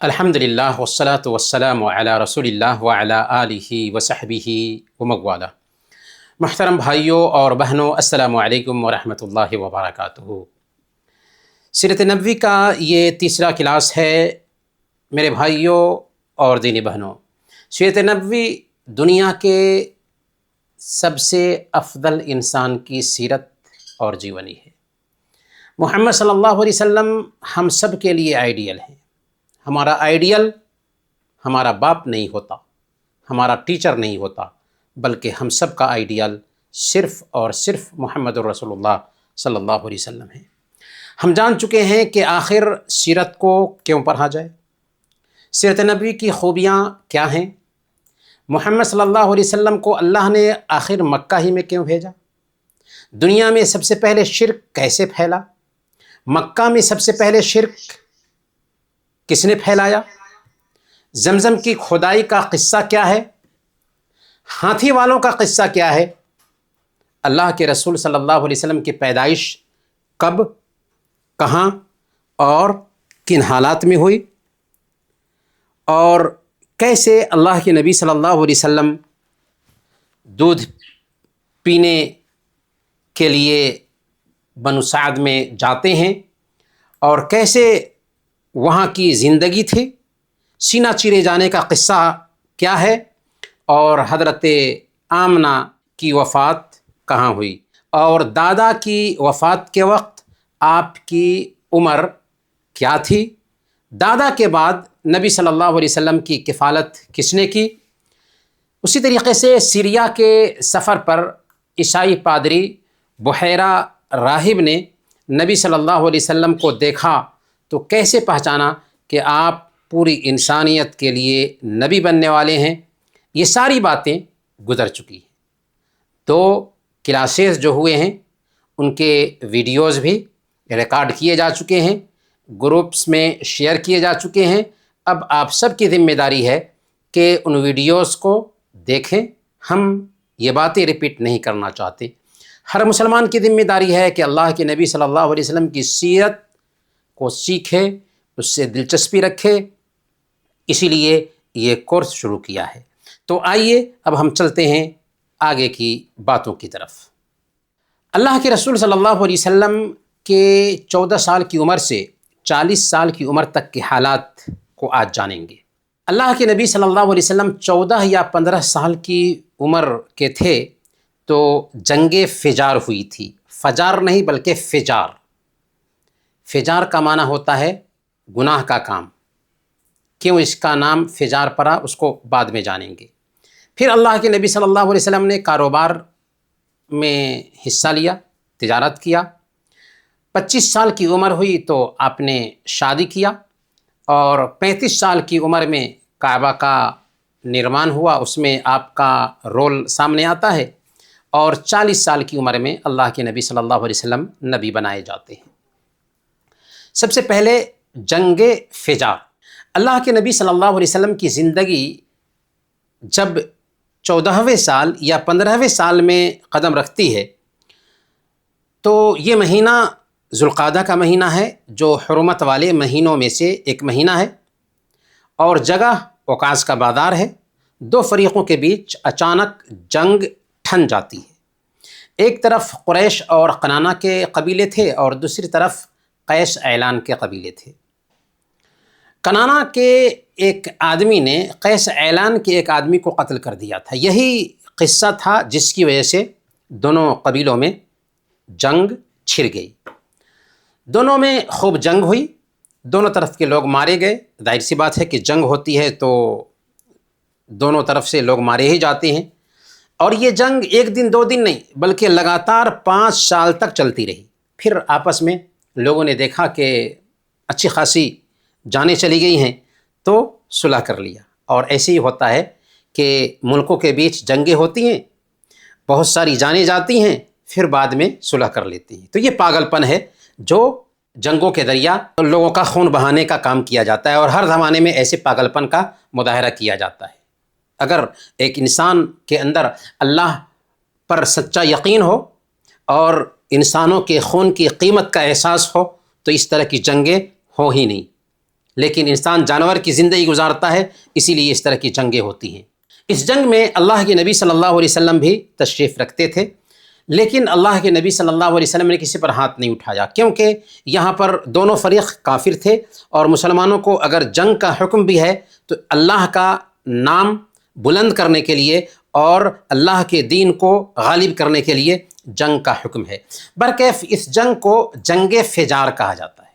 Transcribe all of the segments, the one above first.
الحمدللہ والصلاة والسلام علی رسول اللہ وعلی آلہ وصحبہ وموالا۔ محترم بھائیوں اور بہنوں، السلام علیکم ورحمۃ اللہ وبرکاتہ۔ سیرت نبوی کا یہ تیسرا کلاس ہے میرے بھائیوں اور دینی بہنوں۔ سیرت نبوی دنیا کے سب سے افضل انسان کی سیرت اور جیونی ہے۔ محمد صلی اللہ علیہ وسلم ہم سب کے لیے آئیڈیل ہیں۔ ہمارا آئیڈیل ہمارا باپ نہیں ہوتا، ہمارا ٹیچر نہیں ہوتا، بلکہ ہم سب کا آئیڈیل صرف اور صرف محمد الرسول اللہ صلی اللہ علیہ وسلم ہے۔ ہم جان چکے ہیں کہ آخر سیرت کو کیوں پڑھا جائے، سیرت نبوی کی خوبیاں کیا ہیں، محمد صلی اللہ علیہ وسلم کو اللہ نے آخر مکہ ہی میں کیوں بھیجا، دنیا میں سب سے پہلے شرک کیسے پھیلا، مکہ میں سب سے پہلے شرک کس نے پھیلایا، زمزم کی کھدائی کا قصہ کیا ہے، ہاتھی والوں کا قصہ کیا ہے، اللہ کے رسول صلی اللہ علیہ وسلم کی پیدائش کب، کہاں اور کن حالات میں ہوئی، اور کیسے اللہ کے نبی صلی اللہ علیہ وسلم دودھ پینے کے لیے بنو سعد میں جاتے ہیں اور کیسے وہاں کی زندگی تھی، سینہ چیرے جانے کا قصہ کیا ہے، اور حضرت آمنہ کی وفات کہاں ہوئی، اور دادا کی وفات کے وقت آپ کی عمر کیا تھی، دادا کے بعد نبی صلی اللہ علیہ وسلم کی کفالت کس نے کی۔ اسی طریقے سے سیریا کے سفر پر عیسائی پادری بحیرہ راہب نے نبی صلی اللہ علیہ وسلم کو دیکھا تو کیسے پہچانا کہ آپ پوری انسانیت کے لیے نبی بننے والے ہیں۔ یہ ساری باتیں گزر چکی ہیں۔ 2 کلاسز جو ہوئے ہیں ان کے ویڈیوز بھی ریکارڈ کیے جا چکے ہیں، گروپس میں شیئر کیے جا چکے ہیں۔ اب آپ سب کی ذمہ داری ہے کہ ان ویڈیوز کو دیکھیں۔ ہم یہ باتیں ریپیٹ نہیں کرنا چاہتے۔ ہر مسلمان کی ذمہ داری ہے کہ اللہ کے نبی صلی اللہ علیہ وسلم کی سیرت کو سیکھے، اس سے دلچسپی رکھے، اسی لیے یہ کورس شروع کیا ہے۔ تو آئیے اب ہم چلتے ہیں آگے کی باتوں کی طرف۔ اللہ کے رسول صلی اللہ علیہ وسلم کے 14 سال کی عمر سے 40 سال کی عمر تک کے حالات کو آج جانیں گے۔ اللہ کے نبی صلی اللہ علیہ وسلم 14 یا 15 سال کی عمر کے تھے تو جنگ فجار ہوئی تھی۔ فجار نہیں بلکہ فجار۔ فجار کا معنی ہوتا ہے گناہ کا کام۔ کیوں اس کا نام فجار پڑا اس کو بعد میں جانیں گے۔ پھر اللہ کے نبی صلی اللہ علیہ وسلم نے کاروبار میں حصہ لیا، تجارت کیا۔ 25 سال کی عمر ہوئی تو آپ نے شادی کیا، اور 35 سال کی عمر میں کعبہ کا نرمان ہوا، اس میں آپ کا رول سامنے آتا ہے، اور 40 سال کی عمر میں اللہ کے نبی صلی اللہ علیہ وسلم نبی بنائے جاتے ہیں۔ سب سے پہلے جنگ فجار۔ اللہ کے نبی صلی اللہ علیہ وسلم کی زندگی جب 14ویں سال یا 15ویں سال میں قدم رکھتی ہے تو یہ مہینہ ذوالقعدہ کا مہینہ ہے، جو حرمت والے مہینوں میں سے ایک مہینہ ہے، اور جگہ اوکاز کا بازار ہے۔ 2 فریقوں کے بیچ اچانک جنگ ٹھن جاتی ہے۔ ایک طرف قریش اور کنانہ کے قبیلے تھے، اور دوسری طرف قیس اعلان کے قبیلے تھے۔ کنانہ کے ایک آدمی نے قیس اعلان کے ایک آدمی کو قتل کر دیا تھا۔ یہی قصہ تھا جس کی وجہ سے دونوں قبیلوں میں جنگ چھڑ گئی۔ دونوں میں خوب جنگ ہوئی، دونوں طرف کے لوگ مارے گئے۔ ظاہر سی بات ہے کہ جنگ ہوتی ہے تو دونوں طرف سے لوگ مارے ہی جاتے ہیں، اور یہ جنگ 1 دن 2 دن نہیں بلکہ لگاتار 5 سال تک چلتی رہی۔ پھر آپس میں لوگوں نے دیکھا کہ اچھی خاصی جانیں چلی گئی ہیں تو صلح کر لیا۔ اور ایسے ہی ہوتا ہے کہ ملکوں کے بیچ جنگیں ہوتی ہیں، بہت ساری جانیں جاتی ہیں، پھر بعد میں صلح کر لیتی ہیں۔ تو یہ پاگل پن ہے جو جنگوں کے ذریعہ لوگوں کا خون بہانے کا کام کیا جاتا ہے، اور ہر زمانے میں ایسے پاگل پن کا مظاہرہ کیا جاتا ہے۔ اگر ایک انسان کے اندر اللہ پر سچا یقین ہو اور انسانوں کے خون کی قیمت کا احساس ہو تو اس طرح کی جنگیں ہو ہی نہیں۔ لیکن انسان جانور کی زندگی گزارتا ہے، اسی لیے اس طرح کی جنگیں ہوتی ہیں۔ اس جنگ میں اللہ کے نبی صلی اللہ علیہ وسلم بھی تشریف رکھتے تھے، لیکن اللہ کے نبی صلی اللہ علیہ وسلم نے کسی پر ہاتھ نہیں اٹھایا، کیونکہ یہاں پر دونوں فریق کافر تھے، اور مسلمانوں کو اگر جنگ کا حکم بھی ہے تو اللہ کا نام بلند کرنے کے لیے اور اللہ کے دین کو غالب کرنے کے لیے جنگ کا حکم ہے۔ برکیف اس جنگ کو جنگ فجار کہا جاتا ہے۔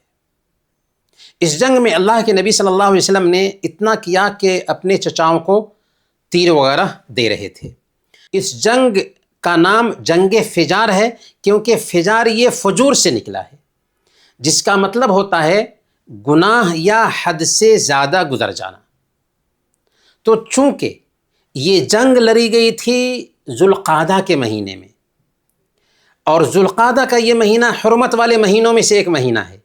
اس جنگ میں اللہ کے نبی صلی اللہ علیہ وسلم نے اتنا کیا کہ اپنے چچاؤں کو تیر وغیرہ دے رہے تھے۔ اس جنگ کا نام جنگ فجار ہے کیونکہ فجار یہ فجور سے نکلا ہے، جس کا مطلب ہوتا ہے گناہ یا حد سے زیادہ گزر جانا۔ تو چونکہ یہ جنگ لڑی گئی تھی ذوالقعدہ کے مہینے میں، اور ذوالقعدہ کا یہ مہینہ حرمت والے مہینوں میں سے ایک مہینہ ہے۔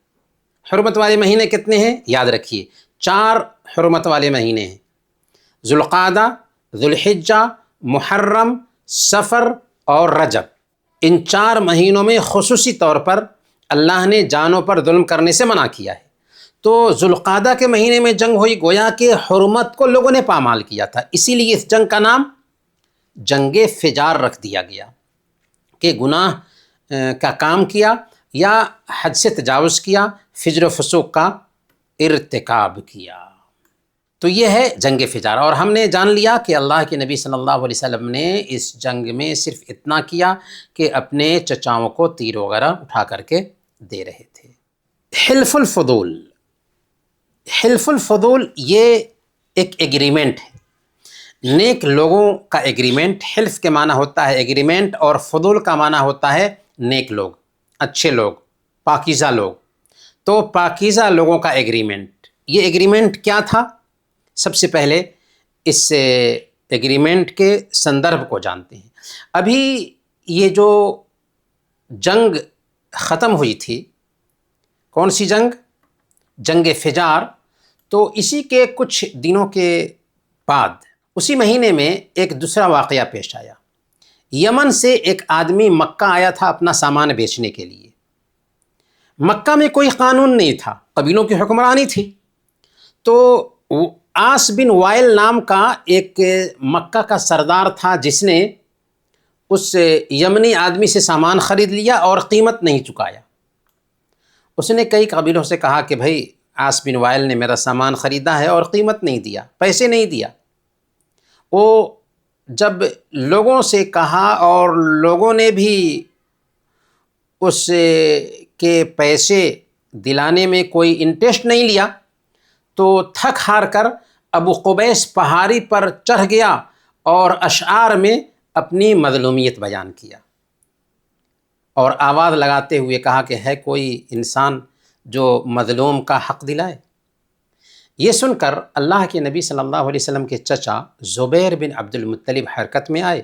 حرمت والے مہینے کتنے ہیں؟ یاد رکھیے، 4 حرمت والے مہینے ہیں: ذوالقعدہ، ذوالحجہ، محرم، صفر اور رجب۔ ان 4 مہینوں میں خصوصی طور پر اللہ نے جانوں پر ظلم کرنے سے منع کیا ہے۔ تو ذوالقعدہ کے مہینے میں جنگ ہوئی، گویا کہ حرمت کو لوگوں نے پامال کیا تھا، اسی لیے اس جنگ کا نام جنگ فجار رکھ دیا گیا کہ گناہ کا کام کیا یا حد سے تجاوز کیا، فجر و فسوق کا ارتکاب کیا۔ تو یہ ہے جنگ فجار، اور ہم نے جان لیا کہ اللہ کے نبی صلی اللہ علیہ وسلم نے اس جنگ میں صرف اتنا کیا کہ اپنے چچاؤں کو تیر وغیرہ اٹھا کر کے دے رہے تھے۔ حلف الفضول، حلف الفضول یہ ایک ایگریمنٹ ہے، نیک لوگوں کا ایگریمنٹ۔ حلف کے معنی ہوتا ہے ایگریمنٹ، اور فضول کا معنی ہوتا ہے نیک لوگ، اچھے لوگ، پاکیزہ لوگ۔ تو پاکیزہ لوگوں کا ایگریمنٹ، یہ ایگریمنٹ کیا تھا؟ سب سے پہلے اس ایگریمنٹ کے سندربھ کو جانتے ہیں۔ ابھی یہ جو جنگ ختم ہوئی تھی، کون سی جنگ؟ جنگ فجار۔ تو اسی کے کچھ دنوں کے بعد اسی مہینے میں ایک دوسرا واقعہ پیش آیا۔ یمن سے ایک آدمی مکہ آیا تھا اپنا سامان بیچنے کے لیے۔ مکہ میں کوئی قانون نہیں تھا، قبیلوں کی حکمرانی تھی۔ تو عاص بن وائل نام کا ایک مکہ کا سردار تھا، جس نے اس یمنی آدمی سے سامان خرید لیا اور قیمت نہیں چکایا۔ اس نے کئی قبیلوں سے کہا کہ بھائی عاص بن وائل نے میرا سامان خریدا ہے اور قیمت نہیں دیا، پیسے نہیں دیا۔ وہ جب لوگوں سے کہا اور لوگوں نے بھی اس کے پیسے دلانے میں کوئی انٹرسٹ نہیں لیا، تو تھک ہار کر ابو قبیس پہاڑی پر چڑھ گیا اور اشعار میں اپنی مظلومیت بیان کیا، اور آواز لگاتے ہوئے کہا کہ ہے کوئی انسان جو مظلوم کا حق دلائے۔ یہ سن کر اللہ کے نبی صلی اللہ علیہ وسلم کے چچا زبیر بن عبد المطلب حرکت میں آئے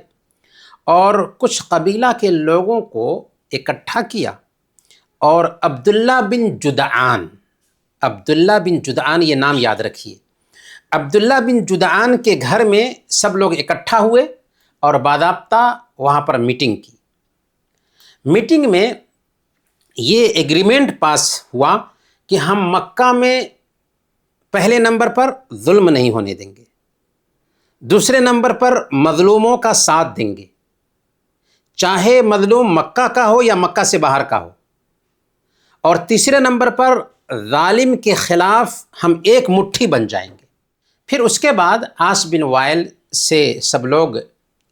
اور کچھ قبیلہ کے لوگوں کو اکٹھا کیا، اور عبداللہ بن جدعان، عبداللہ بن جدعان یہ نام یاد رکھیے، عبداللہ بن جدعان کے گھر میں سب لوگ اکٹھا ہوئے اور باضابطہ وہاں پر میٹنگ کی۔ میٹنگ میں یہ ایگریمنٹ پاس ہوا کہ ہم مکہ میں پہلے نمبر پر ظلم نہیں ہونے دیں گے، دوسرے نمبر پر مظلوموں کا ساتھ دیں گے، چاہے مظلوم مکہ کا ہو یا مکہ سے باہر کا ہو، اور تیسرے نمبر پر ظالم کے خلاف ہم ایک مٹھی بن جائیں گے۔ پھر اس کے بعد عاص بن وائل سے سب لوگ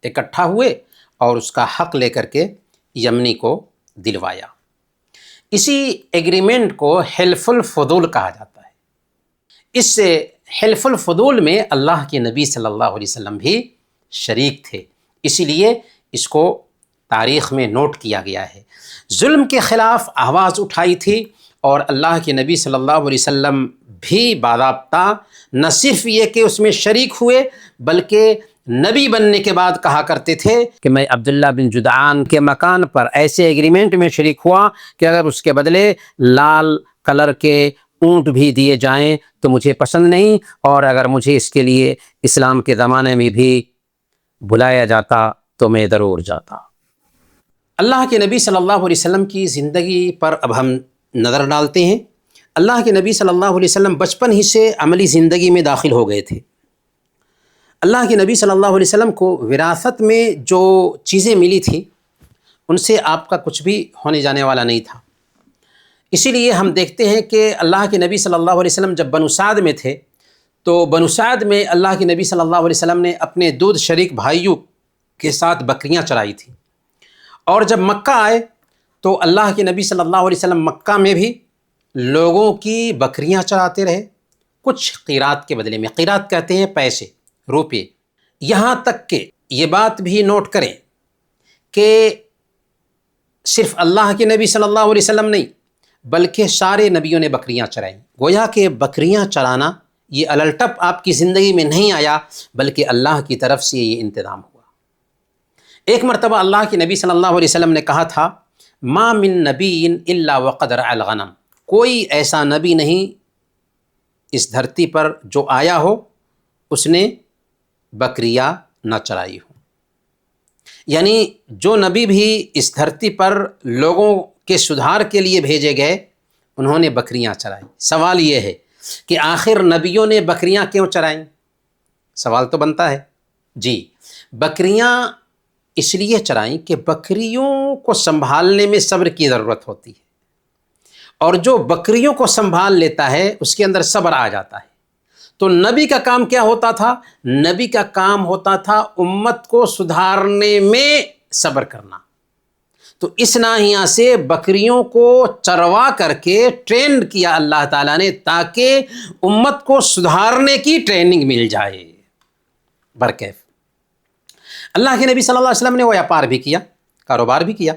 اکٹھا ہوئے اور اس کا حق لے کر کے یمنی کو دلوایا۔ اسی ایگریمنٹ کو حلف الفضول کہا جاتا ہے۔ اس حلف الفضول میں اللہ کے نبی صلی اللہ علیہ وسلم بھی شریک تھے، اسی لیے اس کو تاریخ میں نوٹ کیا گیا ہے۔ ظلم کے خلاف آواز اٹھائی تھی، اور اللہ کے نبی صلی اللہ علیہ وسلم بھی باضابطہ نہ صرف یہ کہ اس میں شریک ہوئے، بلکہ نبی بننے کے بعد کہا کرتے تھے کہ میں عبداللہ بن جدعان کے مکان پر ایسے ایگریمنٹ میں شریک ہوا کہ اگر اس کے بدلے لال کلر کے اونٹ بھی دیے جائیں تو مجھے پسند نہیں، اور اگر مجھے اس کے لیے اسلام کے زمانے میں بھی بلایا جاتا تو میں ضرور جاتا۔ اللہ کے نبی صلی اللہ علیہ وسلم کی زندگی پر اب ہم نظر ڈالتے ہیں۔ اللہ کے نبی صلی اللہ علیہ وسلم بچپن ہی سے عملی زندگی میں داخل ہو گئے تھے۔ اللہ کے نبی صلی اللہ علیہ وسلم کو وراثت میں جو چیزیں ملی تھیں ان سے آپ کا کچھ بھی ہونے جانے والا نہیں تھا۔ اسی لیے ہم دیکھتے ہیں کہ اللہ کے نبی صلی اللہ علیہ وسلم جب بنو سعد میں تھے تو بنو سعد میں اللہ کے نبی صلی اللہ علیہ وسلم نے اپنے دودھ شریک بھائیوں کے ساتھ بکریاں چرائی تھیں، اور جب مکہ آئے تو اللہ کے نبی صلی اللہ علیہ وسلم مکہ میں بھی لوگوں کی بکریاں چراتے رہے، کچھ قیرات کے بدلے میں۔ قیرات کہتے ہیں پیسے، روپے۔ یہاں تک کہ یہ بات بھی نوٹ کریں کہ صرف اللہ کے نبی صلی اللہ علیہ وسلم نہیں بلکہ سارے نبیوں نے بکریاں چرائیں۔ گویا کہ بکریاں چرانا یہ الٹپ آپ کی زندگی میں نہیں آیا بلکہ اللہ کی طرف سے یہ انتظام ہوا۔ ایک مرتبہ اللہ کے نبی صلی اللہ علیہ وسلم نے کہا تھا، ما من نبی الا وقد رعى الغنم، کوئی ایسا نبی نہیں اس دھرتی پر جو آیا ہو اس نے بکریاں نہ چرائی ہو۔ یعنی جو نبی بھی اس دھرتی پر لوگوں کے سدھار کے لیے بھیجے گئے انہوں نے بکریاں چرائی۔ سوال یہ ہے کہ آخر نبیوں نے بکریاں کیوں چرائیں؟ سوال تو بنتا ہے۔ جی، بکریاں اس لیے چرائیں کہ بکریوں کو سنبھالنے میں صبر کی ضرورت ہوتی ہے، اور جو بکریوں کو سنبھال لیتا ہے اس کے اندر صبر آ جاتا ہے۔ تو نبی کا کام کیا ہوتا تھا؟ نبی کا کام ہوتا تھا امت کو سدھارنے میں صبر کرنا۔ تو اس ناحیہ سے بکریوں کو چروا کر کے ٹرین کیا اللہ تعالیٰ نے تاکہ امت کو سدھارنے کی ٹریننگ مل جائے۔ برکیف اللہ کے نبی صلی اللہ علیہ وسلم نے وہ ویاپار بھی کیا، کاروبار بھی کیا۔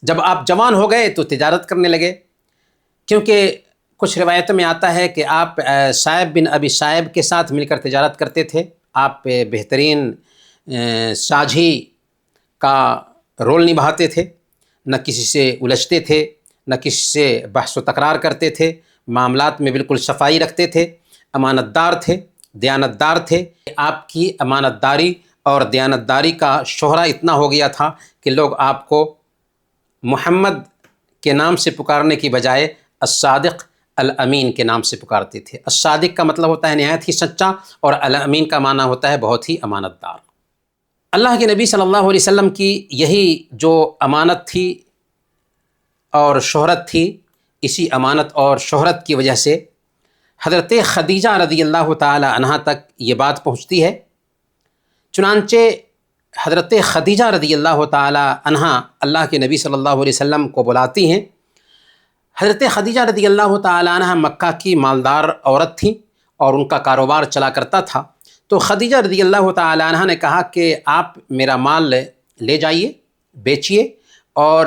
جب آپ جوان ہو گئے تو تجارت کرنے لگے، کیونکہ کچھ روایتوں میں آتا ہے کہ آپ صائب بن ابی صائب کے ساتھ مل کر تجارت کرتے تھے۔ آپ بہترین ساجھی کا رول نبھاتے تھے، نہ کسی سے الجھتے تھے، نہ کسی سے بحث و تکرار کرتے تھے، معاملات میں بالکل صفائی رکھتے تھے، امانت دار تھے، دیانت دار تھے۔ آپ کی امانت داری اور دیانت داری کا شہرہ اتنا ہو گیا تھا کہ لوگ آپ کو محمد کے نام سے پکارنے کی بجائے الصادق الامین کے نام سے پکارتے تھے۔ الصادق کا مطلب ہوتا ہے نہایت ہی سچا، اور الامین کا معنی ہوتا ہے بہت ہی امانت دار۔ اللہ کے نبی صلی اللہ علیہ وسلم کی یہی جو امانت تھی اور شہرت تھی، اسی امانت اور شہرت کی وجہ سے حضرت خدیجہ رضی اللہ تعالی عنہا تک یہ بات پہنچتی ہے۔ چنانچہ حضرت خدیجہ رضی اللہ تعالی عنہا اللہ کے نبی صلی اللہ علیہ وسلم کو بلاتی ہیں۔ حضرت خدیجہ رضی اللہ تعالی عنہا مکہ کی مالدار عورت تھیں اور ان کا کاروبار چلا کرتا تھا۔ تو خدیجہ رضی اللہ تعالی عنہا نے کہا کہ آپ میرا مال لے جائیے، بیچیے، اور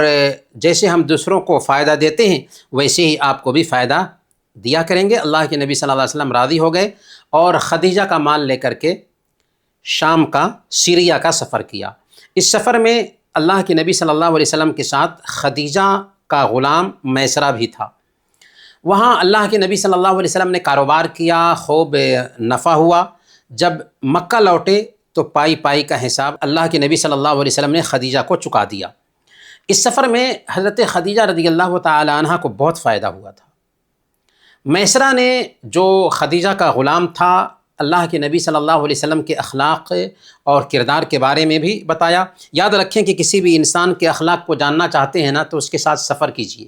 جیسے ہم دوسروں کو فائدہ دیتے ہیں ویسے ہی آپ کو بھی فائدہ دیا کریں گے۔ اللہ کے نبی صلی اللہ علیہ وسلم راضی ہو گئے اور خدیجہ کا مال لے کر کے شام کا، سیریا کا سفر کیا۔ اس سفر میں اللہ کے نبی صلی اللہ علیہ وسلم کے ساتھ خدیجہ کا غلام میسرہ بھی تھا۔ وہاں اللہ کے نبی صلی اللہ علیہ وسلم نے کاروبار کیا، خوب نفع ہوا۔ جب مکہ لوٹے تو پائی پائی کا حساب اللہ کے نبی صلی اللہ علیہ وسلم نے خدیجہ کو چکا دیا۔ اس سفر میں حضرت خدیجہ رضی اللہ تعالی عنہا کو بہت فائدہ ہوا تھا۔ میسرہ نے جو خدیجہ کا غلام تھا اللہ کے نبی صلی اللہ علیہ وسلم کے اخلاق اور کردار کے بارے میں بھی بتایا۔ یاد رکھیں کہ کسی بھی انسان کے اخلاق کو جاننا چاہتے ہیں نا تو اس کے ساتھ سفر کیجیے۔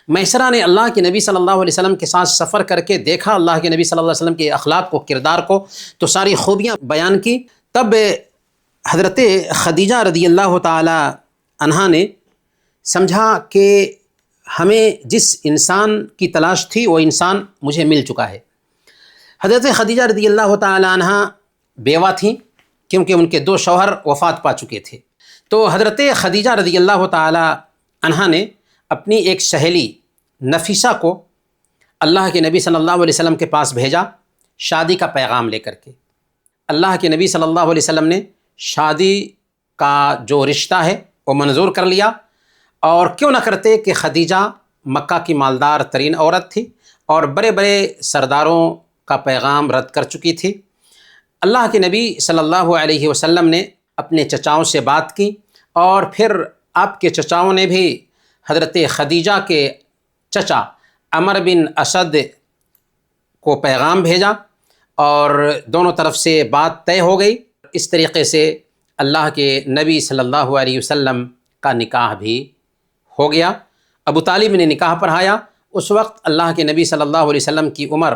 میسرہ نے اللہ کے نبی صلی اللہ علیہ وسلم کے ساتھ سفر کر کے دیکھا اللہ کے نبی صلی اللہ علیہ وسلم کے اخلاق کو، کردار کو، تو ساری خوبیاں بیان کی۔ تب حضرت خدیجہ رضی اللہ تعالی عنہا نے سمجھا کہ ہمیں جس انسان کی تلاش تھی وہ انسان مجھے مل چکا ہے۔ حضرت خدیجہ رضی اللہ تعالی عنہا بیوہ تھیں کیونکہ ان کے 2 شوہر وفات پا چکے تھے۔ تو حضرت خدیجہ رضی اللہ تعالی عنہا نے اپنی ایک سہیلی نفیسہ کو اللہ کے نبی صلی اللہ علیہ وسلم کے پاس بھیجا شادی کا پیغام لے کر کے۔ اللہ کے نبی صلی اللہ علیہ وسلم نے شادی کا جو رشتہ ہے وہ منظور کر لیا، اور کیوں نہ کرتے کہ خدیجہ مکہ کی مالدار ترین عورت تھی اور بڑے بڑے سرداروں کا پیغام رد کر چکی تھی۔ اللہ کے نبی صلی اللہ علیہ وسلم نے اپنے چچاؤں سے بات کی، اور پھر آپ کے چچاؤں نے بھی حضرت خدیجہ کے چچا عمر بن اسد کو پیغام بھیجا اور دونوں طرف سے بات طے ہو گئی۔ اس طریقے سے اللہ کے نبی صلی اللہ علیہ وسلم کا نکاح بھی ہو گیا۔ ابو طالب نے نکاح پڑھایا۔ اس وقت اللہ کے نبی صلی اللہ علیہ وسلم کی عمر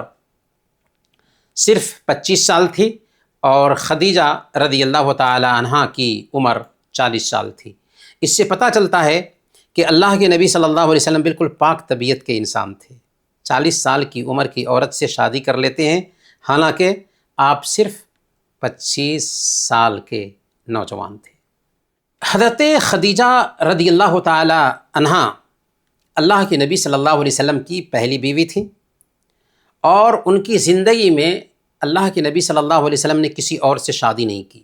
صرف 25 سال تھی اور خدیجہ رضی اللہ تعالی عنہا کی عمر 40 سال تھی۔ اس سے پتہ چلتا ہے کہ اللہ کے نبی صلی اللہ علیہ وسلم بالکل پاک طبیعت کے انسان تھے۔ 40 سال کی عمر کی عورت سے شادی کر لیتے ہیں، حالانکہ آپ صرف 25 سال کے نوجوان تھے۔ حضرت خدیجہ رضی اللہ تعالی عنہا اللہ کے نبی صلی اللہ علیہ وسلم کی پہلی بیوی تھی، اور ان کی زندگی میں اللہ کے نبی صلی اللہ علیہ وسلم نے کسی اور سے شادی نہیں کی۔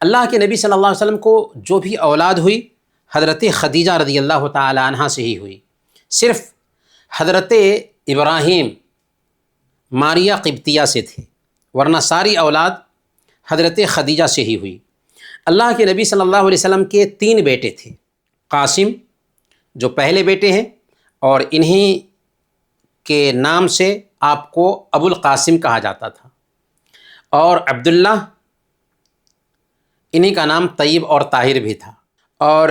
اللہ کے نبی صلی اللہ علیہ وسلم کو جو بھی اولاد ہوئی حضرت خدیجہ رضی اللہ تعالی عنہا سے ہی ہوئی۔ صرف حضرت ابراہیم ماریہ قبطیہ سے تھے، ورنہ ساری اولاد حضرت خدیجہ سے ہی ہوئی۔ اللہ کے نبی صلی اللہ علیہ وسلم کے 3 بیٹے تھے۔ قاسم جو پہلے بیٹے ہیں، اور انہی کے نام سے آپ کو ابو القاسم کہا جاتا تھا، اور عبداللہ، انہی کا نام طیب اور طاہر بھی تھا، اور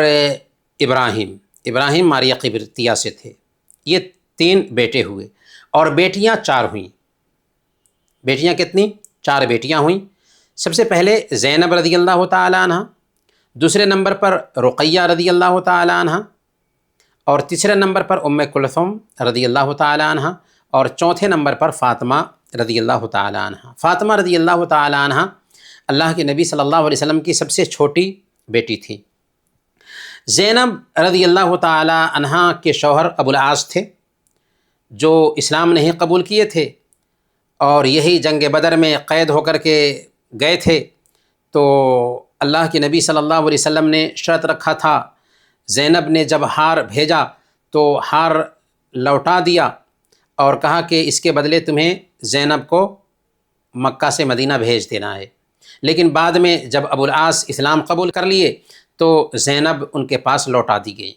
ابراہیم ماریہ قبطیہ سے تھے۔ یہ 3 بیٹے ہوئے، اور بیٹیاں 4 ہوئیں۔ بیٹیاں کتنی؟ 4 بیٹیاں ہوئیں۔ سب سے پہلے زینب رضی اللہ تعالی عنہ، دوسرے نمبر پر رقیہ رضی اللہ تعالی عنہ، اور تیسرے نمبر پر ام کلثوم رضی اللہ تعالی عنہ، اور چوتھے نمبر پر فاطمہ رضی اللہ تعالی عنہ۔ فاطمہ رضی اللہ تعالی عنہ اللہ کے نبی صلی اللہ علیہ وسلم کی سب سے چھوٹی بیٹی تھی۔ زینب رضی اللہ تعالی عنہ کے شوہر ابو العاص تھے، جو اسلام نہیں قبول کیے تھے، اور یہی جنگ بدر میں قید ہو کر کے گئے تھے۔ تو اللہ کے نبی صلی اللہ علیہ وسلم نے شرط رکھا تھا، زینب نے جب ہار بھیجا تو ہار لوٹا دیا اور کہا کہ اس کے بدلے تمہیں زینب کو مکہ سے مدینہ بھیج دینا ہے۔ لیکن بعد میں جب ابو العاص اسلام قبول کر لیے تو زینب ان کے پاس لوٹا دی گئی۔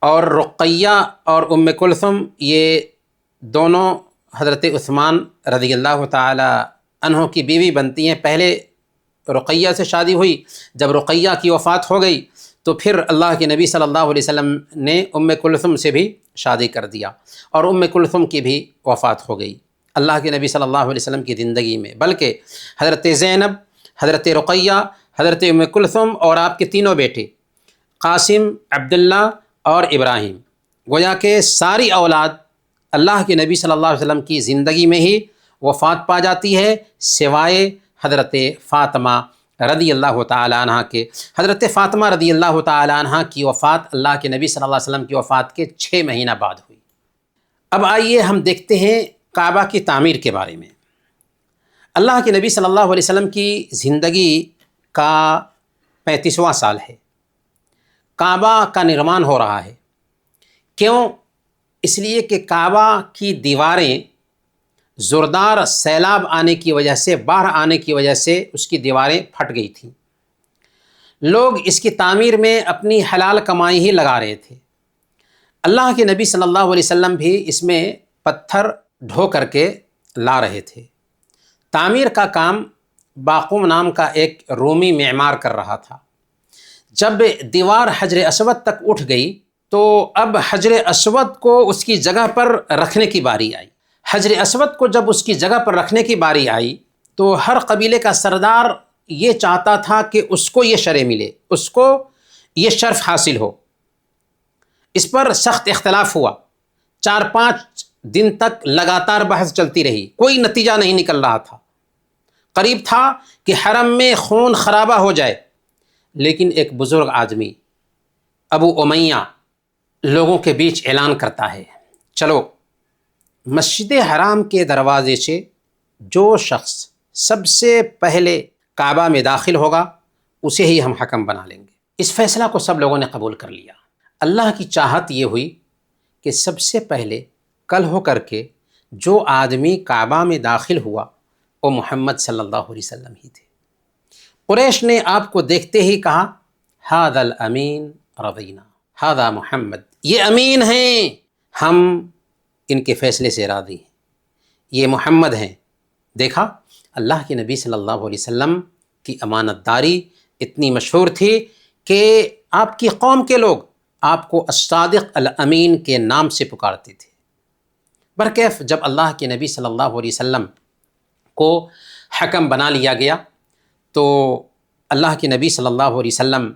اور رقیہ اور ام کلثوم یہ دونوں حضرت عثمان رضی اللہ تعالی عنہ کی بیوی بنتی ہیں۔ پہلے رقیہ سے شادی ہوئی، جب رقیہ کی وفات ہو گئی تو پھر اللہ کے نبی صلی اللہ علیہ وسلم نے ام کلثوم سے بھی شادی کر دیا، اور ام کلثوم کی بھی وفات ہو گئی اللہ کے نبی صلی اللہ علیہ وسلم کی زندگی میں۔ بلکہ حضرت زینب، حضرت رقیہ، حضرت ام کلثوم اور آپ کے تینوں بیٹے قاسم، عبداللہ اور ابراہیم، گویا کہ ساری اولاد اللہ کے نبی صلی اللہ علیہ وسلم کی زندگی میں ہی وفات پا جاتی ہے، سوائے حضرت فاطمہ رضی اللہ تعالی عنہ کے۔ حضرت فاطمہ رضی اللہ تعالی عنہ کی وفات اللہ کے نبی صلی اللہ علیہ وسلم کی وفات کے 6 مہینہ بعد ہوئی۔ اب آئیے ہم دیکھتے ہیں کعبہ کی تعمیر کے بارے میں۔ اللہ کے نبی صلی اللہ علیہ وسلم کی زندگی کا 35واں سال ہے، کعبہ کا نرمان ہو رہا ہے۔ کیوں؟ اس لیے کہ کعبہ کی دیواریں زوردار سیلاب آنے کی وجہ سے، باڑھ آنے کی وجہ سے اس کی دیواریں پھٹ گئی تھیں۔ لوگ اس کی تعمیر میں اپنی حلال کمائی ہی لگا رہے تھے۔ اللہ کے نبی صلی اللہ علیہ وسلم بھی اس میں پتھر ڈھو کر کے لا رہے تھے۔ تعمیر کا کام باقوم نام کا ایک رومی معمار کر رہا تھا۔ جب دیوار حجر اسود تک اٹھ گئی تو اب حجر اسود کو اس کی جگہ پر رکھنے کی باری آئی۔ حجر اسود کو جب اس کی جگہ پر رکھنے کی باری آئی تو ہر قبیلے کا سردار یہ چاہتا تھا کہ اس کو یہ شرع ملے، اس کو یہ شرف حاصل ہو۔ اس پر سخت اختلاف ہوا، 4-5 دن تک لگاتار بحث چلتی رہی، کوئی نتیجہ نہیں نکل رہا تھا۔ قریب تھا کہ حرم میں خون خرابہ ہو جائے، لیکن ایک بزرگ آدمی ابو امیہ لوگوں کے بیچ اعلان کرتا ہے، چلو مسجد حرام کے دروازے سے جو شخص سب سے پہلے کعبہ میں داخل ہوگا اسے ہی ہم حکم بنا لیں گے۔ اس فیصلہ کو سب لوگوں نے قبول کر لیا۔ اللہ کی چاہت یہ ہوئی کہ سب سے پہلے کل ہو کر کے جو آدمی کعبہ میں داخل ہوا وہ محمد صلی اللہ علیہ وسلم ہی تھے۔ قریش نے آپ کو دیکھتے ہی کہا، ھذا الامین رضینا، ھذا محمد، یہ امین ہیں، ہم ان کے فیصلے سے راضی ہیں، یہ محمد ہیں۔ دیکھا اللہ کے نبی صلی اللہ علیہ وسلم کی امانت داری اتنی مشہور تھی کہ آپ کی قوم کے لوگ آپ کو الصادق الامین کے نام سے پکارتے تھے۔ برکیف جب اللہ کے نبی صلی اللہ علیہ وسلم کو حکم بنا لیا گیا تو اللہ کے نبی صلی اللہ علیہ وسلم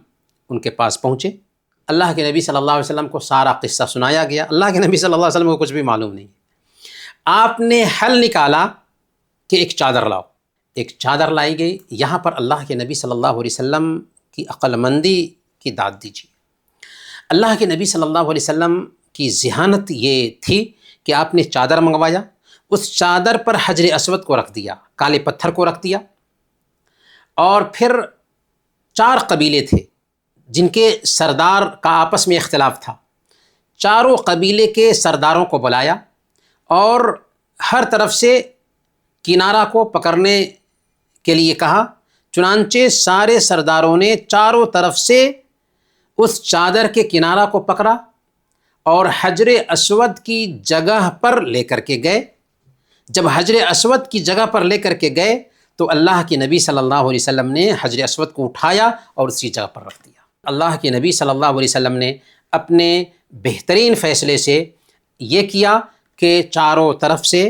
ان کے پاس پہنچے، اللہ کے نبی صلی اللہ علیہ وسلم کو سارا قصہ سنایا گیا۔ اللہ کے نبی صلی اللہ علیہ وسلم کو کچھ بھی معلوم نہیں، آپ نے حل نکالا کہ ایک چادر لاؤ، ایک چادر لائی گئی۔ یہاں پر اللہ کے نبی صلی اللہ علیہ وسلم کی عقل مندی کی داد دیجیے۔ اللہ کے نبی صلی اللہ علیہ وسلم کی ذہانت یہ تھی کہ آپ نے چادر منگوایا، اس چادر پر حجر اسود کو رکھ دیا، کالے پتھر کو رکھ دیا، اور پھر 4 قبیلے تھے جن کے سردار کا آپس میں اختلاف تھا، چاروں قبیلے کے سرداروں کو بلایا اور ہر طرف سے کنارہ کو پکڑنے کے لیے کہا۔ چنانچہ سارے سرداروں نے چاروں طرف سے اس چادر کے کنارہ کو پکڑا اور حجر اسود کی جگہ پر لے کر کے گئے۔ جب حجر اسود کی جگہ پر لے کر کے گئے تو اللہ کے نبی صلی اللہ علیہ وسلم نے حجر اسود کو اٹھایا اور اسی جگہ پر رکھ دیا۔ اللہ کے نبی صلی اللہ علیہ وسلم نے اپنے بہترین فیصلے سے یہ کیا کہ چاروں طرف سے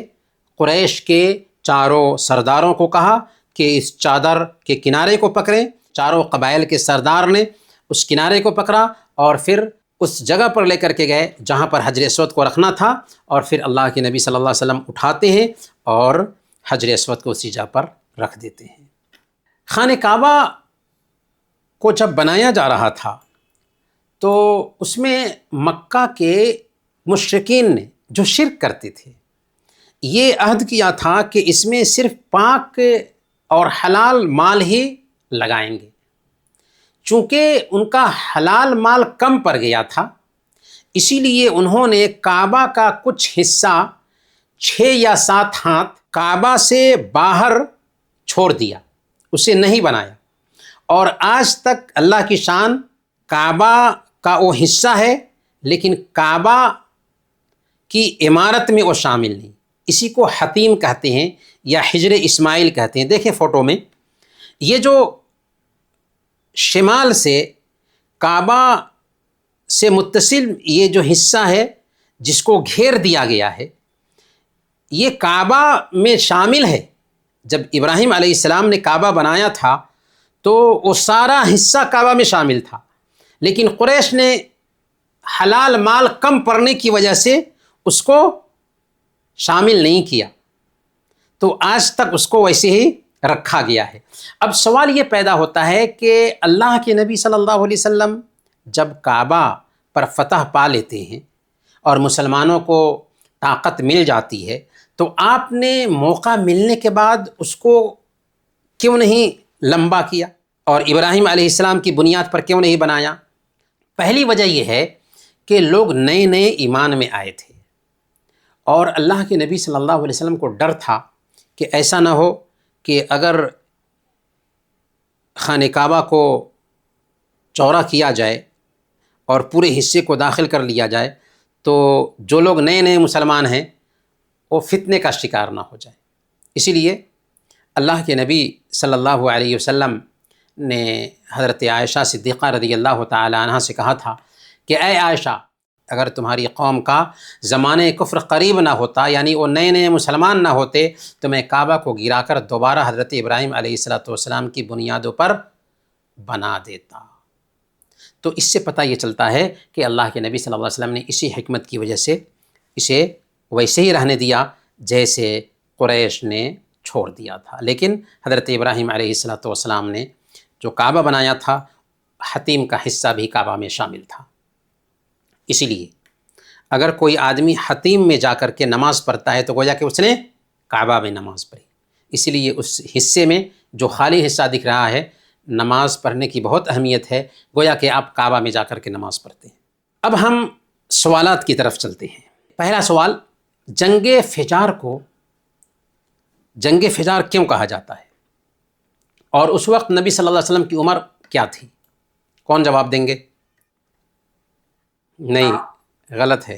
قریش کے چاروں سرداروں کو کہا کہ اس چادر کے کنارے کو پکڑیں۔ چاروں قبائل کے سردار نے اس کنارے کو پکڑا اور پھر اس جگہ پر لے کر کے گئے جہاں پر حجر اسود کو رکھنا تھا، اور پھر اللہ کے نبی صلی اللہ علیہ وسلم اٹھاتے ہیں اور حجر اسود کو اسی جگہ پر رکھ دیتے ہیں۔ خانہ کعبہ کو جب بنایا جا رہا تھا تو اس میں مکہ کے مشرکین نے جو شرک کرتے تھے یہ عہد کیا تھا کہ اس میں صرف پاک اور حلال مال ہی لگائیں گے۔ چونکہ ان کا حلال مال کم پڑ گیا تھا، اسی لیے انہوں نے کعبہ کا کچھ حصہ 6 یا 7 ہاتھ کعبہ سے باہر چھوڑ دیا، اسے نہیں بنایا، اور آج تک اللہ کی شان کعبہ کا وہ حصہ ہے لیکن کعبہ کی عمارت میں وہ شامل نہیں۔ اسی کو حتیم کہتے ہیں یا حجر اسماعیل کہتے ہیں۔ دیکھیں فوٹو میں یہ جو شمال سے کعبہ سے متصل یہ جو حصہ ہے جس کو گھیر دیا گیا ہے یہ کعبہ میں شامل ہے۔ جب ابراہیم علیہ السلام نے کعبہ بنایا تھا تو وہ سارا حصہ کعبہ میں شامل تھا، لیکن قریش نے حلال مال کم پڑنے کی وجہ سے اس کو شامل نہیں کیا، تو آج تک اس کو ویسے ہی رکھا گیا ہے۔ اب سوال یہ پیدا ہوتا ہے کہ اللہ کے نبی صلی اللہ علیہ وسلم جب کعبہ پر فتح پا لیتے ہیں اور مسلمانوں کو طاقت مل جاتی ہے تو آپ نے موقع ملنے کے بعد اس کو کیوں نہیں لمبا کیا اور ابراہیم علیہ السلام کی بنیاد پر کیوں نہیں بنایا؟ پہلی وجہ یہ ہے کہ لوگ نئے نئے ایمان میں آئے تھے اور اللہ کے نبی صلی اللہ علیہ وسلم کو ڈر تھا کہ ایسا نہ ہو کہ اگر خانہ کعبہ کو چوڑا کیا جائے اور پورے حصے کو داخل کر لیا جائے تو جو لوگ نئے نئے مسلمان ہیں وہ فتنے کا شکار نہ ہو جائے۔ اسی لیے اللہ کے نبی صلی اللہ علیہ وسلم نے حضرت عائشہ صدیقہ رضی اللہ تعالی عنہ سے کہا تھا کہ اے عائشہ، اگر تمہاری قوم کا زمانے کفر قریب نہ ہوتا، یعنی وہ نئے نئے مسلمان نہ ہوتے، تو میں کعبہ کو گرا کر دوبارہ حضرت ابراہیم علیہ السلام کی بنیادوں پر بنا دیتا۔ تو اس سے پتہ یہ چلتا ہے کہ اللہ کے نبی صلی اللہ علیہ وسلم نے اسی حکمت کی وجہ سے اسے ویسے ہی رہنے دیا جیسے قریش نے چھوڑ دیا تھا، لیکن حضرت ابراہیم علیہ السلام نے جو کعبہ بنایا تھا حتیم کا حصہ بھی کعبہ میں شامل تھا۔ اسی لیے اگر کوئی آدمی حتیم میں جا کر کے نماز پڑھتا ہے تو گویا کہ اس نے کعبہ میں نماز پڑھی، اسی لیے اس حصے میں جو خالی حصہ دکھ رہا ہے نماز پڑھنے کی بہت اہمیت ہے، گویا کہ آپ کعبہ میں جا کر کے نماز پڑھتے ہیں۔ اب ہم سوالات کی طرف چلتے ہیں۔ پہلا سوال، جنگ فجار کو جنگ فجار کیوں کہا جاتا ہے اور اس وقت نبی صلی اللہ علیہ وسلم کی عمر کیا تھی؟ کون جواب دیں گے؟ نہیں، غلط ہے۔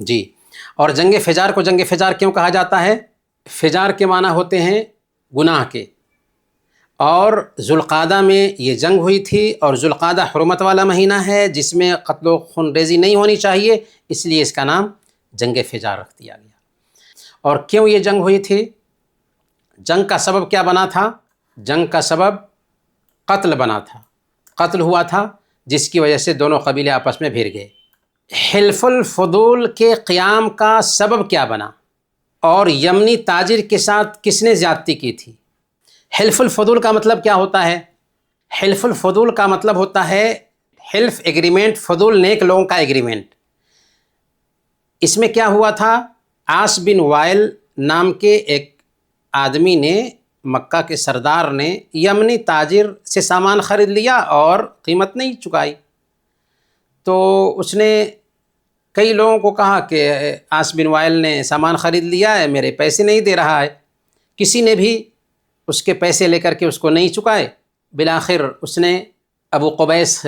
جی. اور جنگ فجار کو جنگ فجار کیوں کہا جاتا ہے؟ فجار کے معنی ہوتے ہیں گناہ کے. اور ذوالقعدہ میں یہ جنگ ہوئی تھی، اور ذوالقعدہ حرمت والا مہینہ ہے جس میں قتل و خون ریزی نہیں ہونی چاہیے، اس لیے اس کا نام جنگ فجار رکھ دیا گیا. اور کیوں یہ جنگ ہوئی تھی؟ جنگ کا سبب کیا بنا تھا؟ جنگ کا سبب قتل بنا تھا، قتل ہوا تھا جس کی وجہ سے دونوں قبیلے آپس میں بھیڑ گئے. حلف الفضول کے قیام کا سبب کیا بنا؟ اور یمنی تاجر کے ساتھ کس نے زیادتی کی تھی؟ حلف الفضول کا مطلب کیا ہوتا ہے؟ حلف الفضول کا مطلب ہوتا ہے حلف ایگریمنٹ، فضول نیک لوگوں کا ایگریمنٹ. اس میں کیا ہوا تھا؟ عاص بن وائل نام کے ایک آدمی نے، مکہ کے سردار نے یمنی تاجر سے سامان خرید لیا اور قیمت نہیں چکائی. تو اس نے کئی لوگوں کو کہا کہ عاص بن وائل نے سامان خرید لیا ہے، میرے پیسے نہیں دے رہا ہے. کسی نے بھی اس کے پیسے لے کر کے اس کو نہیں چکائے. بالآخر اس نے ابو قبیس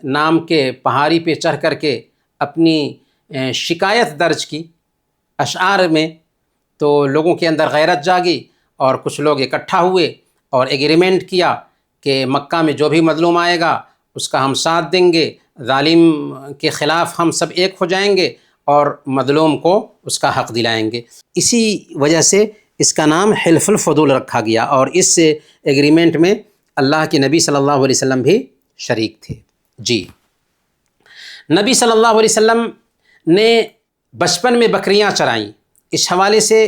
نام کے پہاڑی پہ چڑھ کر کے اپنی شکایت درج کی اشعار میں. تو لوگوں کے اندر غیرت جاگی اور کچھ لوگ اکٹھا ہوئے اور ایگریمنٹ کیا کہ مکہ میں جو بھی مظلوم آئے گا اس کا ہم ساتھ دیں گے، ظالم کے خلاف ہم سب ایک ہو جائیں گے اور مظلوم کو اس کا حق دلائیں گے. اسی وجہ سے اس کا نام حلف الفضول رکھا گیا. اور اس ایگریمنٹ میں اللہ کے نبی صلی اللہ علیہ وسلم بھی شریک تھے. جی، نبی صلی اللہ علیہ وسلم نے بچپن میں بکریاں چرائیں. اس حوالے سے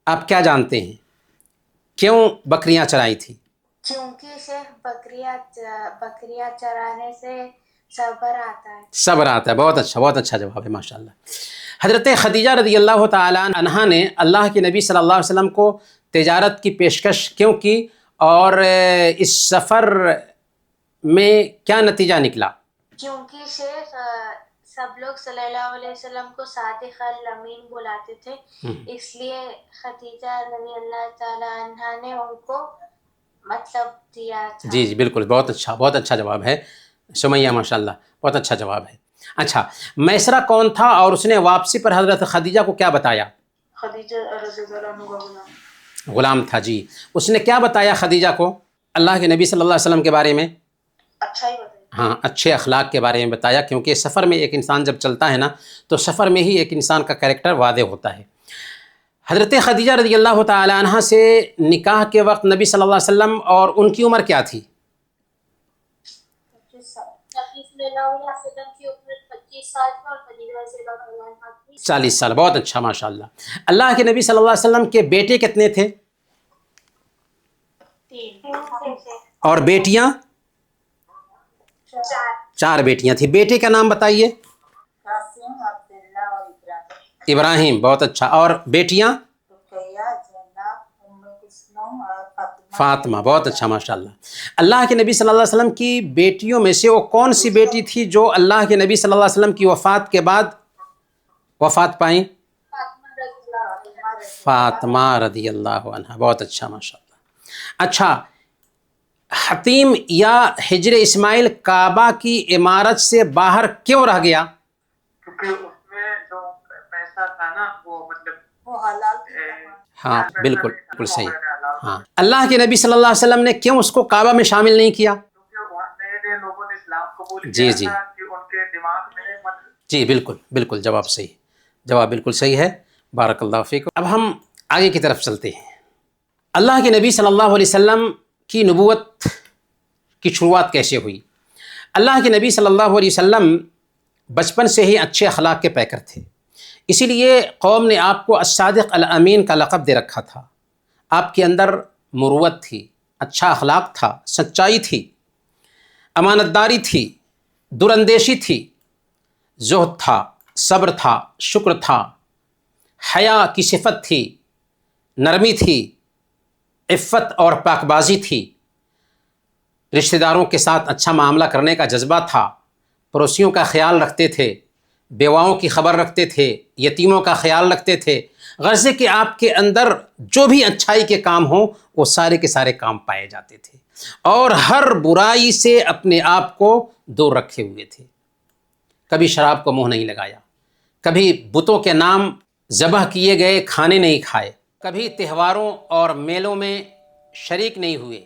آپ کیا جانتے ہیں؟ کیوں بکریاں چرائی تھی؟ کیونکہ شیخ بکریاں چرانے سے صبر آتا ہے. صبر آتا ہے. بہت اچھا جواب ہے، ماشاء اللہ. حضرت خدیجہ رضی اللہ تعالیٰ عنہا نے اللہ کے نبی صلی اللہ علیہ وسلم کو تجارت کی پیشکش کیوں کی، اور اس سفر میں کیا نتیجہ نکلا؟ کیونکہ شیخ سب لوگ صلی اللہ علیہ وسلم کو صادق الامین بلاتے تھے، اس لیے خدیجہ رضی اللہ تعالیٰ عنہا نے ان کو مطلب دیا تھا. جی بالکل، بہت اچھا جواب ہے سمیہ، ماشاء اللہ بہت اچھا جواب ہے. اچھا، میسرہ کون تھا اور اس نے واپسی پر حضرت خدیجہ کو کیا بتایا؟ خدیجہ رضی اللہ عنہ کا غلام تھا. جی، اس نے کیا بتایا خدیجہ کو اللہ کے نبی صلی اللہ علیہ وسلم کے بارے میں؟ اچھا ہی بتایا. ہاں، اچھے اخلاق کے بارے میں بتایا، کیونکہ سفر میں ایک انسان جب چلتا ہے نا تو سفر میں ہی ایک انسان کا کریکٹر واضح ہوتا ہے. حضرت خدیجہ رضی اللہ تعالی عنہ سے نکاح کے وقت نبی صلی اللہ علیہ وسلم اور ان کی عمر کیا تھی؟ 40 سال. بہت اچھا، ماشاء اللہ. اللہ کے نبی صلی اللہ علیہ وسلم کے بیٹے کتنے تھے؟ 3. اور بیٹیاں؟ 4 بیٹیاں تھیں. بیٹے کا نام بتائیے. ابراہیم. بہت اچھا. اور بیٹیاں؟ فاطمہ. بہت اچھا، ماشاء اللہ. اللہ کے نبی صلی اللہ علیہ وسلم کی بیٹیوں میں سے وہ کون سی بیٹی تھی جو اللہ کے نبی صلی اللہ علیہ وسلم کی وفات کے بعد وفات پائیں؟ فاطمہ رضی اللہ عنہ. بہت اچھا، ماشاء اللہ. اچھا، حتیم یا حجر اسماعیل کعبہ کی عمارت سے باہر کیوں رہ گیا؟ کیونکہ اس میں جو پیسہ تھا نا وہ مطلب وہ حلال تھا. ہاں بالکل صحیح. ہاں، اللہ کے نبی صلی اللہ علیہ وسلم نے کیوں اس کو کعبہ میں شامل نہیں کیا؟ نئے لوگوں نے اسلام قبول جی کیا تھا کہ ان کے دماغ میں جی بالکل جواب صحیح. جواب بالکل صحیح ہے. بارک اللہ فیکم. اب ہم آگے کی طرف چلتے ہیں. اللہ کے نبی صلی اللہ علیہ وسلم کی نبوت کی شروعات کیسے ہوئی؟ اللہ کے نبی صلی اللہ علیہ وسلم بچپن سے ہی اچھے اخلاق کے پیکر تھے، اسی لیے قوم نے آپ کو الصادق الامین کا لقب دے رکھا تھا. آپ کے اندر مروت تھی، اچھا اخلاق تھا، سچائی تھی، امانت داری تھی، دراندیشی تھی، زہد تھا، صبر تھا، شکر تھا، حیا کی صفت تھی، نرمی تھی، عفت اور پاک بازی تھی، رشتہ داروں کے ساتھ اچھا معاملہ کرنے کا جذبہ تھا، پڑوسیوں کا خیال رکھتے تھے، بیواؤں کی خبر رکھتے تھے، یتیموں کا خیال رکھتے تھے. غرض ہے کہ آپ کے اندر جو بھی اچھائی کے کام ہوں وہ سارے کے سارے کام پائے جاتے تھے، اور ہر برائی سے اپنے آپ کو دور رکھے ہوئے تھے. کبھی شراب کو منہ نہیں لگایا، کبھی بتوں کے نام ذبح کیے گئے کھانے نہیں کھائے، کبھی تہواروں اور میلوں میں شریک نہیں ہوئے،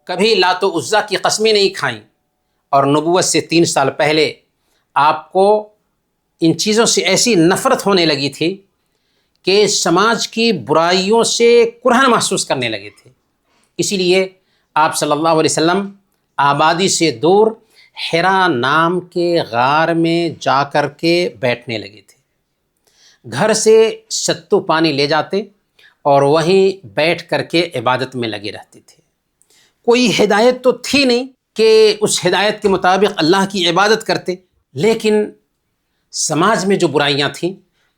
کبھی لات و عزیٰ کی قسمیں نہیں کھائیں، اور نبوت سے 3 سال پہلے آپ کو ان چیزوں سے ایسی نفرت ہونے لگی تھی کہ سماج کی برائیوں سے کرہن محسوس کرنے لگے تھے۔ اسی لیے آپ صلی اللہ علیہ وسلم آبادی سے دور حرا نام کے غار میں جا کر کے بیٹھنے لگے تھے۔ گھر سے ستو پانی لے جاتے اور وہیں بیٹھ کر کے عبادت میں لگے رہتے تھے۔ کوئی ہدایت تو تھی نہیں کہ اس ہدایت کے مطابق اللہ کی عبادت کرتے، لیکن سماج میں جو برائیاں تھیں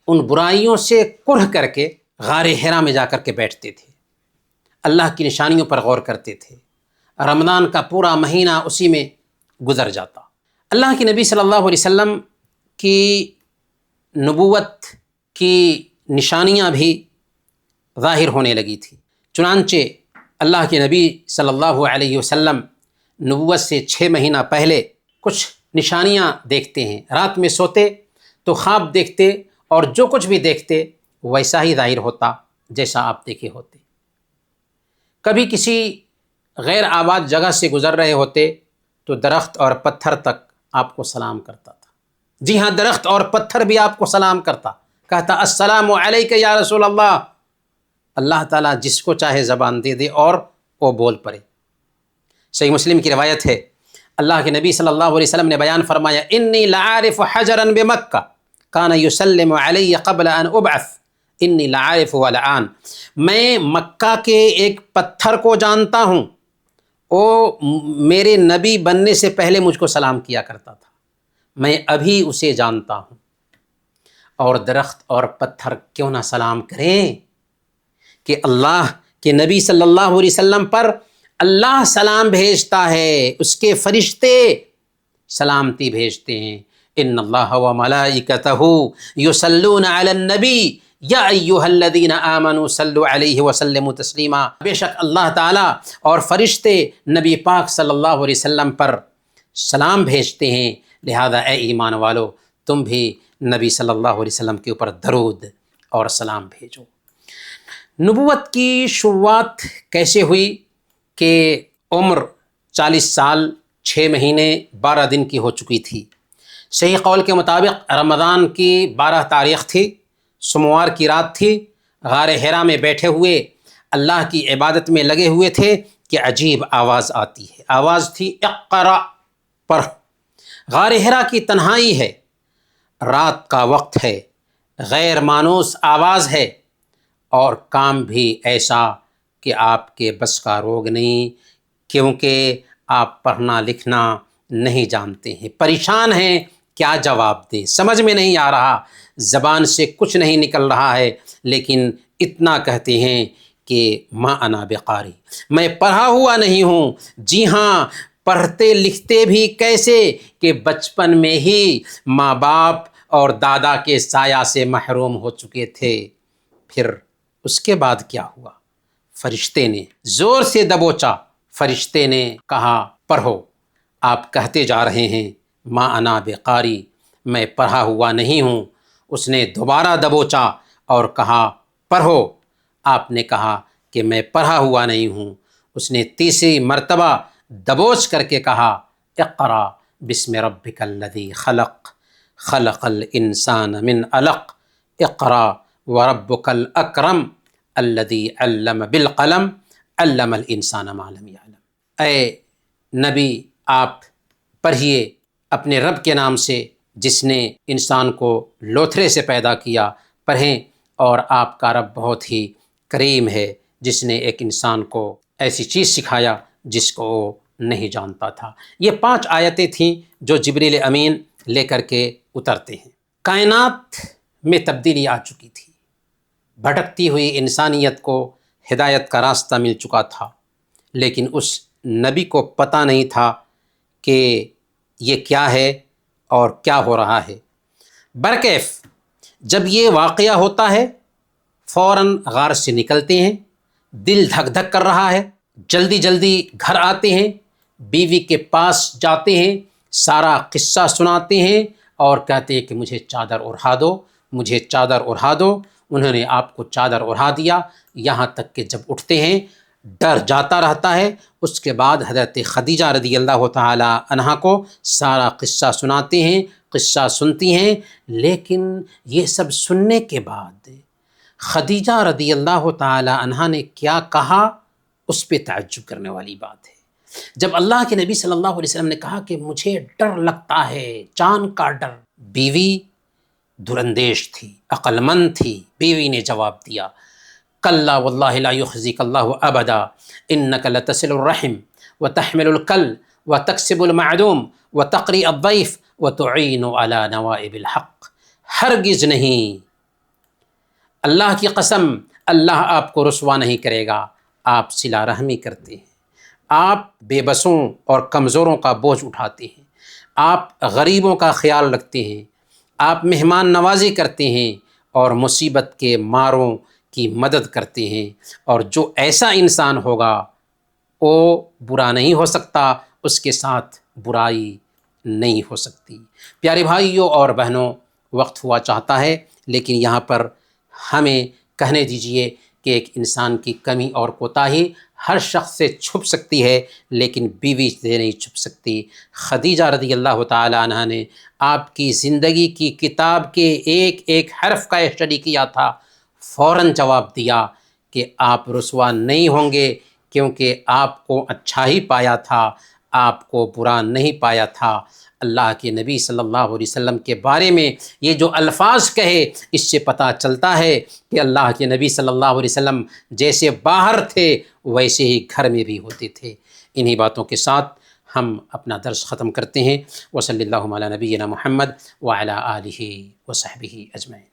ان برائیوں سے کرہ کر کے غار حرا میں جا کر کے بیٹھتے تھے، اللہ کی نشانیوں پر غور کرتے تھے۔ رمضان کا پورا مہینہ اسی میں گزر جاتا۔ اللہ کے نبی صلی اللہ علیہ وسلم کی نبوت کی نشانیاں بھی ظاہر ہونے لگی تھی۔ چنانچہ اللہ کے نبی صلی اللہ علیہ وسلم نبوت سے 6 مہینہ پہلے کچھ نشانیاں دیکھتے ہیں۔ رات میں سوتے تو خواب دیکھتے اور جو کچھ بھی دیکھتے ویسا ہی ظاہر ہوتا جیسا آپ دیکھے ہوتے۔ کبھی کسی غیر آباد جگہ سے گزر رہے ہوتے تو درخت اور پتھر تک آپ کو سلام کرتا تھا۔ جی ہاں، درخت اور پتھر بھی آپ کو سلام کرتا، کہتا السلام علیک یا رسول اللہ۔ اللہ تعالیٰ جس کو چاہے زبان دے دے اور وہ بول پڑے۔ صحیح مسلم کی روایت ہے، اللہ کے نبی صلی اللہ علیہ وسلم نے بیان فرمایا انی لعارف حجرا بمکہ کان یسلم علی قبل ان ابعث انی لعارف والآن، میں مکہ کے ایک پتھر کو جانتا ہوں، وہ میرے نبی بننے سے پہلے مجھ کو سلام کیا کرتا تھا، میں ابھی اسے جانتا ہوں۔ اور درخت اور پتھر کیوں نہ سلام کریں کہ اللہ کے نبی صلی اللہ علیہ وسلم پر اللہ سلام بھیجتا ہے، اس کے فرشتے سلامتی بھیجتے ہیں۔ ان اللہ وملائکتہ یصلون علی النبی یا ایھا الذین آمنوا صلوا علیہ وسلموا تسلیما، بے شک اللہ تعالیٰ اور فرشتے نبی پاک صلی اللہ علیہ وسلم پر سلام بھیجتے ہیں، لہذا اے ایمان والو تم بھی نبی صلی اللہ علیہ وسلم کے اوپر درود اور سلام بھیجو۔ نبوت کی شروعات کیسے ہوئی کہ عمر 40 سال 6 مہینے 12 دن کی ہو چکی تھی۔ صحیح قول کے مطابق رمضان کی 12 تاریخ تھی، سوموار کی رات تھی، غار حرا میں بیٹھے ہوئے اللہ کی عبادت میں لگے ہوئے تھے کہ عجیب آواز آتی ہے۔ آواز تھی اقرأ، پڑھ۔ غار حرا کی تنہائی ہے، رات کا وقت ہے، غیر مانوس آواز ہے، اور کام بھی ایسا کہ آپ کے بس کا روگ نہیں، کیونکہ آپ پڑھنا لکھنا نہیں جانتے ہیں، پریشان ہیں، کیا جواب دیں، سمجھ میں نہیں آ رہا، زبان سے کچھ نہیں نکل رہا ہے، لیکن اتنا کہتے ہیں کہ ما انا بقاری، میں پڑھا ہوا نہیں ہوں۔ جی ہاں، پڑھتے لکھتے بھی کیسے کہ بچپن میں ہی ماں باپ اور دادا کے سایہ سے محروم ہو چکے تھے۔ پھر اس کے بعد کیا ہوا؟ فرشتے نے زور سے دبوچا، فرشتے نے کہا پڑھو۔ آپ کہتے جا رہے ہیں ما انا بقاری، میں پڑھا ہوا نہیں ہوں۔ اس نے دوبارہ دبوچا اور کہا پڑھو۔ آپ نے کہا کہ میں پڑھا ہوا نہیں ہوں۔ اس نے تیسری مرتبہ دبوچ کر کے کہا اقرأ بسم ربک الذی خلق خلق الانسان من علق اقرأ وربک الاکرم الذی علم بالقلم علم الانسان ما لم یعلم۔ اے نبی آپ پڑھیے اپنے رب کے نام سے جس نے انسان کو لوتھڑے سے پیدا کیا، پڑھیں، اور آپ کا رب بہت ہی کریم ہے جس نے ایک انسان کو ایسی چیز سکھایا جس کو وہ نہیں جانتا تھا۔ یہ 5 آیتیں تھیں جو جبریل امین لے کر کے اترتے ہیں۔ کائنات میں تبدیلی آ چکی تھی، بھٹکتی ہوئی انسانیت کو ہدایت کا راستہ مل چکا تھا، لیکن اس نبی کو پتہ نہیں تھا کہ یہ کیا ہے اور کیا ہو رہا ہے۔ برکیف جب یہ واقعہ ہوتا ہے فوراً غار سے نکلتے ہیں، دل دھک دھک کر رہا ہے، جلدی جلدی گھر آتے ہیں، بیوی کے پاس جاتے ہیں، سارا قصہ سناتے ہیں اور کہتے کہ مجھے چادر اڑا دو، مجھے چادر اڑا دو۔ انہوں نے آپ کو چادر اڑا دیا، یہاں تک کہ جب اٹھتے ہیں ڈر جاتا رہتا ہے۔ اس کے بعد حضرت خدیجہ رضی اللہ تعالی عنہا کو سارا قصہ سناتے ہیں، قصہ سنتی ہیں۔ لیکن یہ سب سننے کے بعد خدیجہ رضی اللہ تعالی عنہا نے کیا کہا، اس پہ تعجب کرنے والی بات ہے۔ جب اللہ کے نبی صلی اللہ علیہ وسلم نے کہا کہ مجھے ڈر لگتا ہے، جان کا ڈر، بیوی دراندیش تھی، عقل مند تھی، بیوی نے جواب دیا کلا واللہ لا یخزیک اللہ ابدا انک لتصل الرحم وتحمل الکل وتکسب المعدوم وتقری الضیف وتعین علی نوائب الحق۔ ہرگز نہیں، اللہ کی قسم، اللہ آپ کو رسوا نہیں کرے گا، آپ صلہ رحمی کرتے ہیں، آپ بے بسوں اور کمزوروں کا بوجھ اٹھاتے ہیں، آپ غریبوں کا خیال رکھتے ہیں، آپ مہمان نوازی کرتے ہیں اور مصیبت کے ماروں کی مدد کرتے ہیں، اور جو ایسا انسان ہوگا وہ برا نہیں ہو سکتا، اس کے ساتھ برائی نہیں ہو سکتی۔ پیارے بھائیوں اور بہنوں، وقت ہوا چاہتا ہے، لیکن یہاں پر ہمیں کہنے دیجئے کہ ایک انسان کی کمی اور کوتاہی ہر شخص سے چھپ سکتی ہے، لیکن بیوی سے نہیں چھپ سکتی۔ خدیجہ رضی اللہ تعالی عنہ نے آپ کی زندگی کی کتاب کے ایک ایک حرف کا اسٹڈی کیا تھا، فوراً جواب دیا کہ آپ رسوا نہیں ہوں گے، کیونکہ آپ کو اچھا ہی پایا تھا، آپ کو برا نہیں پایا تھا۔ اللہ کے نبی صلی اللہ علیہ وسلم کے بارے میں یہ جو الفاظ کہے، اس سے پتہ چلتا ہے کہ اللہ کے نبی صلی اللہ علیہ وسلم جیسے باہر تھے ویسے ہی گھر میں بھی ہوتے تھے۔ انہی باتوں کے ساتھ ہم اپنا درس ختم کرتے ہیں۔ وصلی اللہ علی نبینا محمد وعلی آلہ وصحبہ اجمعین۔